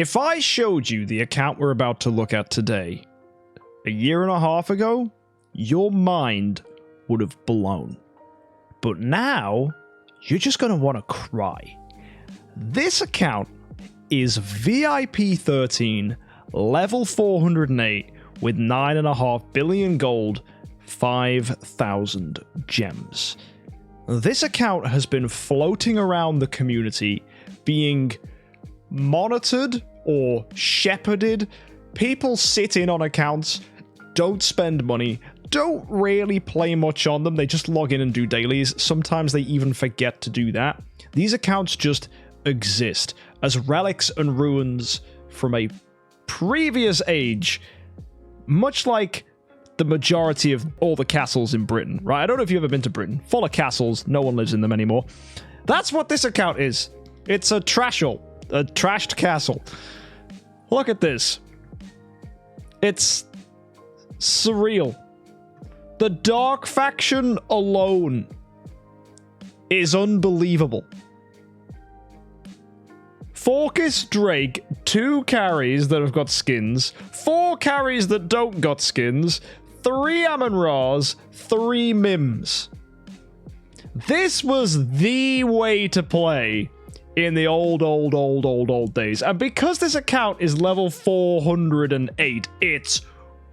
If I showed you the account we're about to look at today, a year and a half ago, your mind would have blown. But now, you're just going to want to cry. This account is VIP 13, level 408, with 9.5 billion gold, 5,000 gems. This account has been floating around the community, being monitored or shepherded. People sit in on accounts, don't spend money, don't really play much on them, they just log in and do dailies. Sometimes they even forget to do that. These accounts just exist as relics and ruins from a previous age, much like the majority of all the castles in Britain, right? I don't know if you've ever been to Britain. Full of castles, no one lives in them anymore. That's what this account is. It's a trashed castle. Look at this. It's surreal. The Dark faction alone is unbelievable. Forcus Drake, 2 carries that have got skins, 4 carries that don't got skins, 3 Amun-Ra's, 3 Mims. This was the way to play in the old days. And because this account is level 408, it's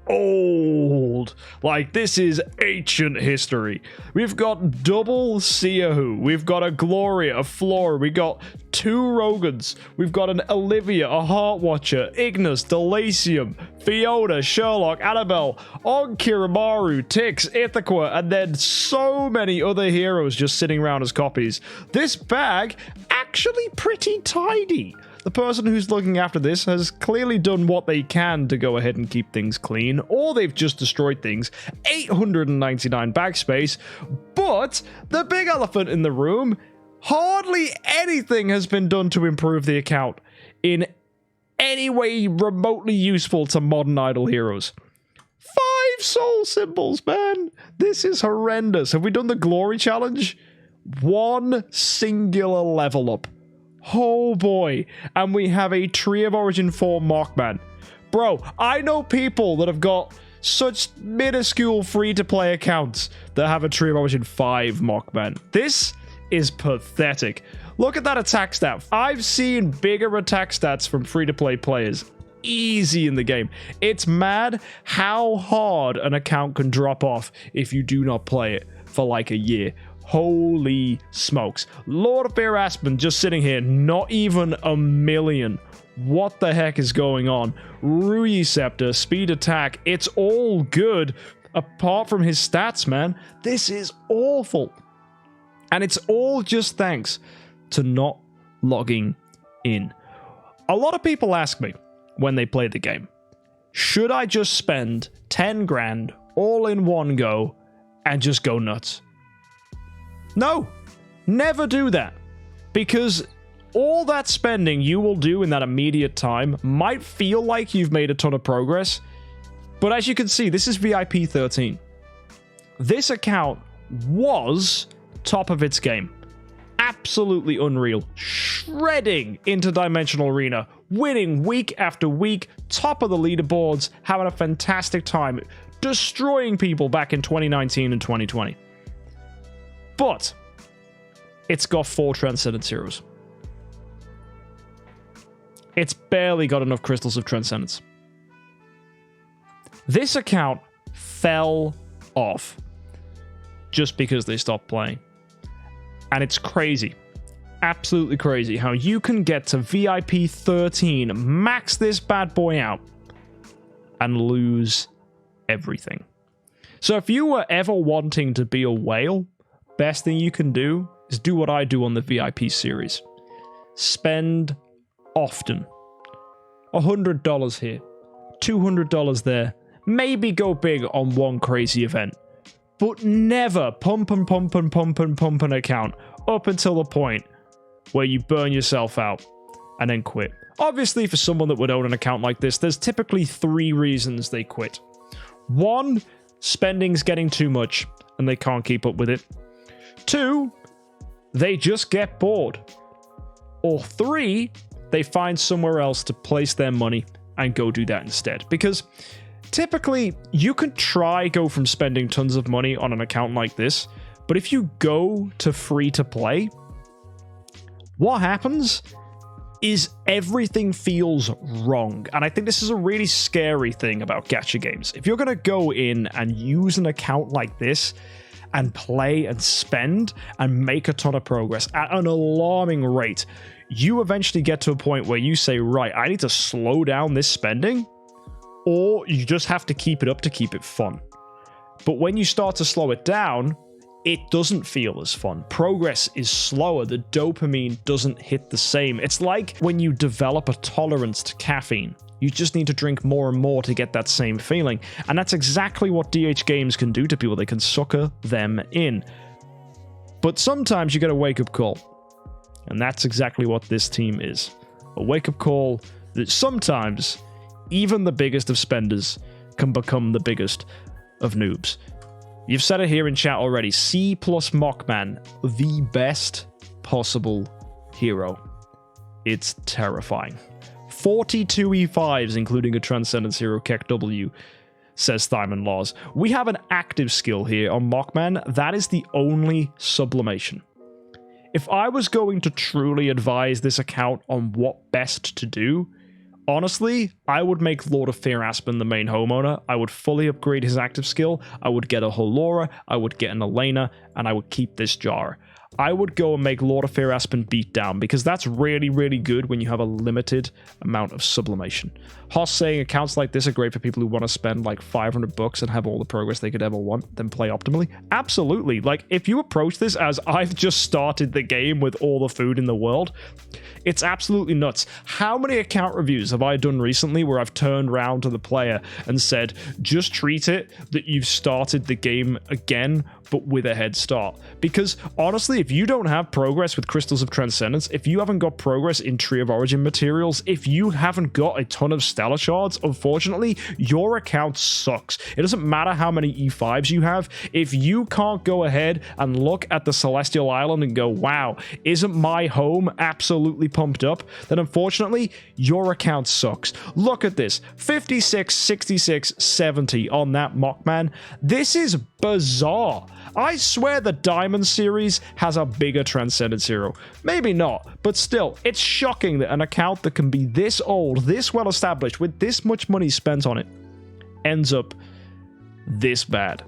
old. Like, this is ancient history. We've got double Seahu. We've got a Gloria, a Flora. We got 2 Rogans. We've got an Olivia, a Heartwatcher, Ignis, Delacium, Fiona, Sherlock, Annabelle, Onkiramaru, Tix, Ithaca, and then so many other heroes just sitting around as copies. This bag, actually pretty tidy. The person who's looking after this has clearly done what they can to go ahead and keep things clean, or they've just destroyed things. 899 bag space, but the big elephant in the room, hardly anything has been done to improve the account in any way remotely useful to modern idle heroes. 5 soul symbols, man. This is horrendous. Have we done the glory challenge? 1 singular level up. Oh boy, and we have a Tree of Origin 4 Mockman. Bro, I know people that have got such minuscule free-to-play accounts that have a Tree of Origin 5 Mockman. This is pathetic. Look at that attack stat. I've seen bigger attack stats from free-to-play players. Easy in the game. It's mad how hard an account can drop off if you do not play it for like a year. Holy smokes. Lord of Fear Aspen just sitting here, not even a million. What the heck is going on? Rui Scepter, speed attack, it's all good apart from his stats, man. This is awful. And it's all just thanks to not logging in. A lot of people ask me when they play the game, should I just spend 10 grand all in one go and just go nuts? No, never do that, because all that spending you will do in that immediate time might feel like you've made a ton of progress, but as you can see, this is VIP 13. This account was top of its game. Absolutely unreal. Shredding Interdimensional Arena, winning week after week, top of the leaderboards, having a fantastic time, destroying people back in 2019 and 2020. But it's got 4 Transcendence heroes. It's barely got enough Crystals of Transcendence. This account fell off just because they stopped playing. And it's crazy. Absolutely crazy how you can get to VIP 13, max this bad boy out, and lose everything. So if you were ever wanting to be a whale, best thing you can do is do what I do on the VIP series. Spend often. $100 here, $200 there. Maybe go big on one crazy event, but never pump an account up until the point where you burn yourself out and then quit. Obviously, for someone that would own an account like this, there's typically 3 reasons they quit. 1, spending's getting too much and they can't keep up with it. 2, they just get bored. Or 3, they find somewhere else to place their money and go do that instead. Because typically, you can go from spending tons of money on an account like this, but if you go to free to play, what happens is everything feels wrong. And I think this is a really scary thing about gacha games. If you're going to go in and use an account like this and play and spend and make a ton of progress at an alarming rate, you eventually get to a point where you say, right, I need to slow down this spending, or you just have to keep it up to keep it fun. But when you start to slow it down, it doesn't feel as fun. Progress is slower. The dopamine doesn't hit the same. It's like when you develop a tolerance to caffeine. You just need to drink more and more to get that same feeling. And that's exactly what DH games can do to people. They can sucker them in. But sometimes you get a wake-up call. And that's exactly what this team is. A wake-up call that sometimes even the biggest of spenders can become the biggest of noobs. You've said it here in chat already. C plus Mockman, the best possible hero. It's terrifying. 42 E5s, including a Transcendence hero, Kek W, says Thyman Laws. We have an active skill here on Mockman. That is the only sublimation. If I was going to truly advise this account on what best to do, honestly, I would make Lord of Fear Aspen the main homeowner. I would fully upgrade his active skill. I would get a Halora, I would get an Elena, and I would keep this jar. I would go and make Lord of Fear Aspen beat down, because that's really, really good when you have a limited amount of sublimation. Hoss saying accounts like this are great for people who want to spend like $500 and have all the progress they could ever want, then play optimally. Absolutely. Like, if you approach this as I've just started the game with all the food in the world, it's absolutely nuts. How many account reviews have I done recently where I've turned around to the player and said, just treat it that you've started the game again, but with a head start? Because honestly, if you don't have progress with Crystals of Transcendence, if you haven't got progress in Tree of Origin materials, if you haven't got a ton of Stellar Shards, unfortunately, your account sucks. It doesn't matter how many E5s you have. If you can't go ahead and look at the Celestial Island and go, wow, isn't my home absolutely pumped up? Then unfortunately, your account sucks. Look at this. 56, 66, 70 on that Mockman. This is bizarre. I swear the Diamond series has a bigger Transcendence hero. Maybe not, but still, it's shocking that an account that can be this old, this well established, with this much money spent on it, ends up this bad.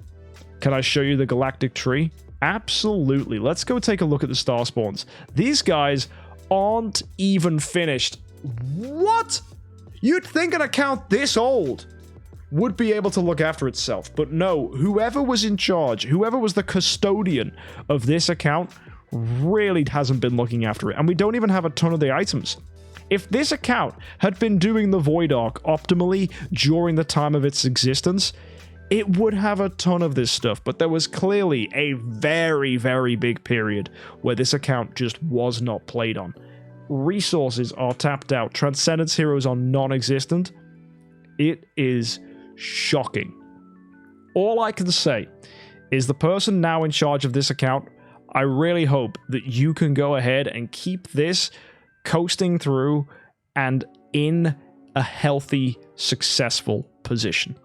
Can I show you the galactic tree? Absolutely. Let's go take a look at the star spawns. These guys aren't even finished. What? You'd think an account this old would be able to look after itself, but no, whoever was in charge, whoever was the custodian of this account really hasn't been looking after it, and we don't even have a ton of the items. If this account had been doing the Void Arc optimally during the time of its existence, it would have a ton of this stuff, but there was clearly a very, very big period where this account just was not played on. Resources are tapped out, Transcendence heroes are non-existent. It is shocking. All I can say is the person now in charge of this account, I really hope that you can go ahead and keep this coasting through and in a healthy, successful position.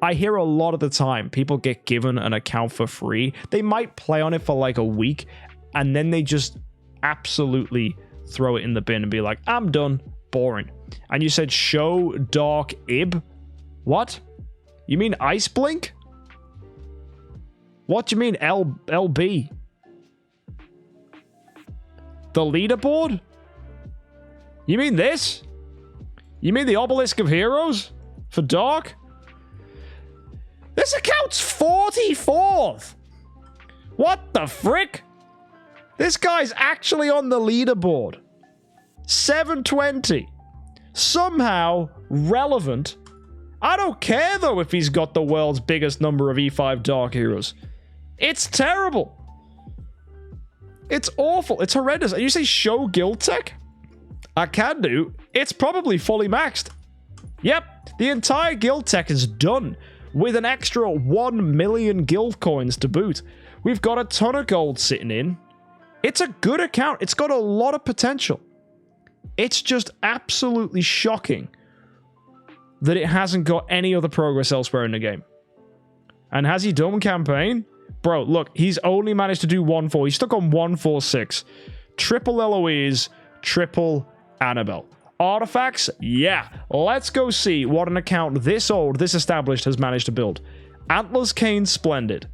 I hear a lot of the time people get given an account for free. They might play on it for like a week and then they just absolutely throw it in the bin and be like, I'm done. Boring. And you said show Dark Ib? What? You mean Ice Blink? What do you mean LB? The leaderboard? You mean this? You mean the Obelisk of Heroes? For Dark? This account's 44th! What the frick? This guy's actually on the leaderboard. 720. Somehow relevant. I don't care though if he's got the world's biggest number of E5 Dark Heroes. It's terrible. It's awful. It's horrendous. And you say show guild tech? I can do. It's probably fully maxed. Yep, the entire guild tech is done with an extra 1 million guild coins to boot. We've got a ton of gold sitting in. It's a good account. It's got a lot of potential. It's just absolutely shocking that it hasn't got any other progress elsewhere in the game. And has he done campaign? Bro, look, he's only managed to do 1-4. He's stuck on 1-4-6. Triple Eloise, triple Annabelle. Artifacts? Yeah. Let's go see what an account this old, this established has managed to build. Antlers Cane, splendid.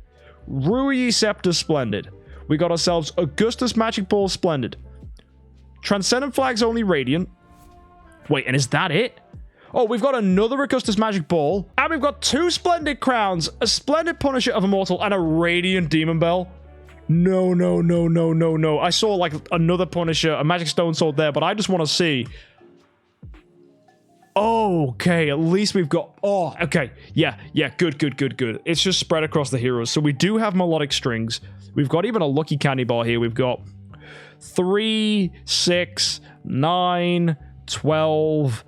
Rui Scepter, splendid. We got ourselves Augustus Magic Ball, splendid. Transcendent Flags, only Radiant. Wait, and is that it? Oh, we've got another Augustus Magic Ball. And we've got 2 Splendid Crowns, a Splendid Punisher of Immortal, and a Radiant Demon Bell. No, no, no, no, no, no. I saw, like, another Punisher, a Magic Stone Sword there, but I just want to see. Okay, at least we've got... Oh, okay. Yeah, good, good, good, good. It's just spread across the heroes. So we do have melodic strings. We've got even a lucky candy bar here. We've got 3, 6, 9, 12...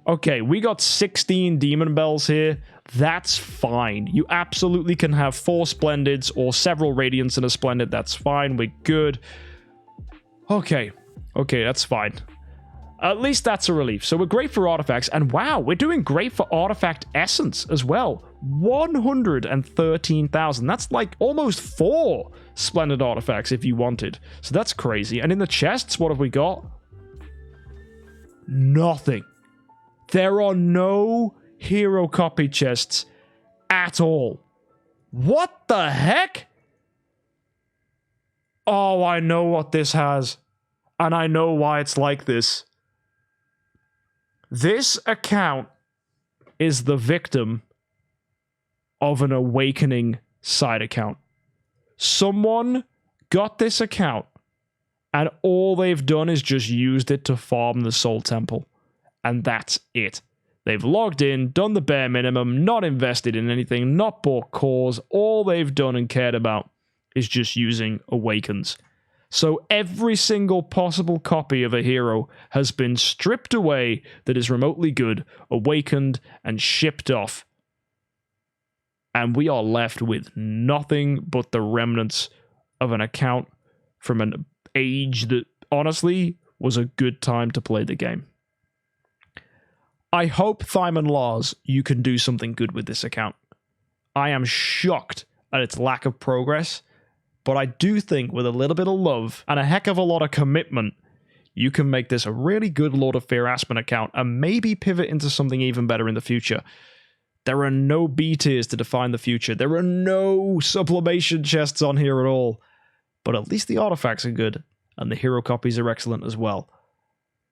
Okay, we got 16 Demon Bells here. That's fine. You absolutely can have 4 Splendids or several Radiants in a Splendid. That's fine. We're good. Okay, that's fine. At least that's a relief. So we're great for artifacts. And wow, we're doing great for artifact essence as well. 113,000. That's like almost 4 Splendid artifacts if you wanted. So that's crazy. And in the chests, what have we got? Nothing. There are no hero copy chests at all. What the heck? Oh, I know what this has. And I know why it's like this. This account is the victim of an Awakening side account. Someone got this account and all they've done is just used it to farm the Soul Temple. And that's it. They've logged in, done the bare minimum, not invested in anything, not bought cores. All they've done and cared about is just using Awakens. So every single possible copy of a hero has been stripped away that is remotely good, awakened, and shipped off. And we are left with nothing but the remnants of an account from an age that honestly was a good time to play the game. I hope, Thyman Lars, you can do something good with this account. I am shocked at its lack of progress, but I do think with a little bit of love and a heck of a lot of commitment, you can make this a really good Lord of Fear Aspen account and maybe pivot into something even better in the future. There are no B tiers to define the future. There are no sublimation chests on here at all. But at least the artifacts are good, and the hero copies are excellent as well.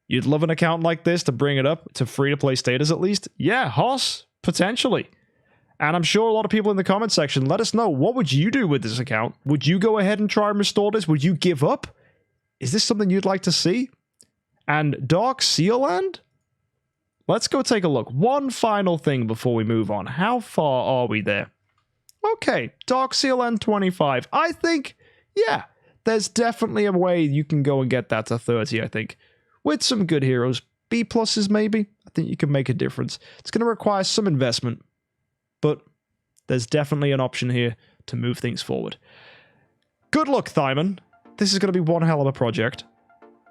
You'd love an account like this to bring it up to free-to-play status at least? Yeah, Hoss, potentially. And I'm sure a lot of people in the comment section, let us know, what would you do with this account? Would you go ahead and try and restore this? Would you give up? Is this something you'd like to see? And Dark Seal Land? Let's go take a look. One final thing before we move on. How far are we there? Okay, Dark Seal Land 25. I think, yeah, there's definitely a way you can go and get that to 30, I think. With some good heroes, B pluses maybe, I think you can make a difference. It's going to require some investment, but there's definitely an option here to move things forward. Good luck, Thyman. This is going to be one hell of a project.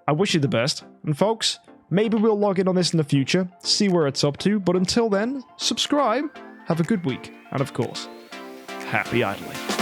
I wish you the best. And folks, maybe we'll log in on this in the future, see where it's up to, but until then, subscribe, have a good week, and of course, happy idling.